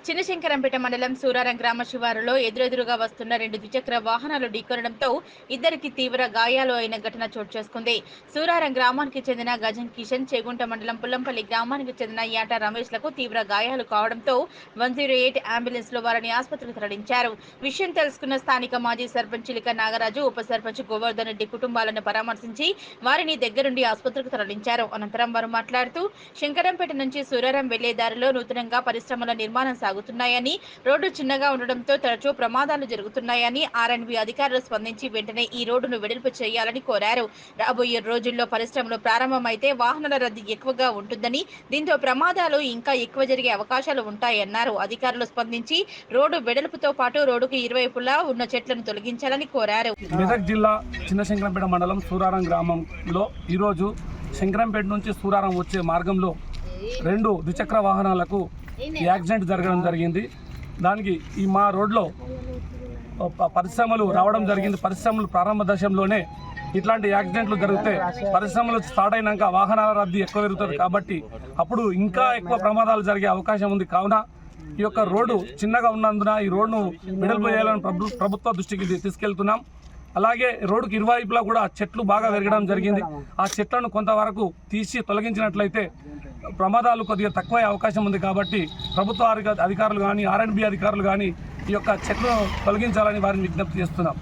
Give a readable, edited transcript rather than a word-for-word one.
చిన్నశంకరంపేట మండలం సూరారం గ్రామ శివారులో ఎదురెదురుగా వస్తున్న రెండు ద్విచక్ర వాహనాలు ఢీకొనడంతో ఇద్దరికి తీవ్ర గాయాలు అయిన ఘటన చోటు చేసుకుంది. సూరారం గ్రామానికి చెందిన గజన్ కిషన్, చేగుంట మండలం పుల్లంపల్లి గ్రామానికి చెందిన యాట రమేష్లకు తీవ్ర గాయాలు కావడంతో 108 అంబులెన్స్ లో వారిని ఆసుపత్రికి తరలించారు. విషయం తెలుసుకున్న స్థానిక మాజీ సర్పంచ్ చిలిక నాగరాజు, ఉప సర్పంచ్ గోవర్ధన్ రెడ్డి కుటుంబాలను పరామర్శించి వారిని దగ్గరుండి ఆసుపత్రికి తరలించారు. అనంతరం వారు మాట్లాడుతూ శంకరంపేట నుంచి సూరారం వెళ్లే దారిలో నూతనంగా పరిశ్రమల నిర్మాణం సాగుతున్నాయని, రోడ్డు చిన్నగా ఉండడంతో తరచూ ప్రమాదాలు జరుగుతున్నాయని ఆర్ఎండ్బి అధికారులు స్పందించి వెంటనే ఈ రోడ్డును వెడల్పు చేయాలని కోరారు. రాబోయే రోజుల్లో పరిశ్రమలు ప్రారంభమైతే వాహనాల రద్దీ ఎక్కువగా ఉంటుందని, దీంతో ప్రమాదాలు ఇంకా ఎక్కువ జరిగే అవకాశాలు ఉంటాయన్నారు. అధికారులు స్పందించి రోడ్డు వెడల్పుతో పాటు రోడ్డుకు ఇరువైపులా ఉన్న చెట్లను తొలగించాలని కోరారు. మెదక్ జిల్లా చిన్నశంకరంపేట మండలం సూరారం గ్రామంలో ఈరోజు శంకరంపేట నుంచి సూరారం వచ్చే మార్గంలో రెండు ద్విచక్ర వాహనాలకు యాక్సిడెంట్ జరగడం జరిగింది. దానికి మా రోడ్లో పరిశ్రమలు రావడం జరిగింది. పరిశ్రమలు ప్రారంభ దశలోనే ఇట్లాంటి యాక్సిడెంట్లు జరిగితే పరిశ్రమలు స్టార్ట్ అయినాక వాహనాల రద్దీ ఎక్కువ పెరుగుతుంది కాబట్టి అప్పుడు ఇంకా ఎక్కువ ప్రమాదాలు జరిగే అవకాశం ఉంది. కావున ఈ యొక్క రోడ్డు చిన్నగా ఉన్నందున ఈ రోడ్డును వెడల్పు చేయాలని ప్రభుత్వ దృష్టికి తీసుకెళ్తున్నాం. అలాగే రోడ్డుకి ఇరువైపులా కూడా చెట్లు బాగా పెరగడం జరిగింది. ఆ చెట్లను కొంతవరకు తీసి తొలగించినట్లయితే ప్రమాదాలు కొద్దిగా తక్కువ అవకాశం ఉంది. కాబట్టి ప్రభుత్వ అధికారులు కానీ ఆర్ఎండ్బి అధికారులు కానీ ఈ యొక్క చెట్లను తొలగించాలని వారిని విజ్ఞప్తి చేస్తున్నాం.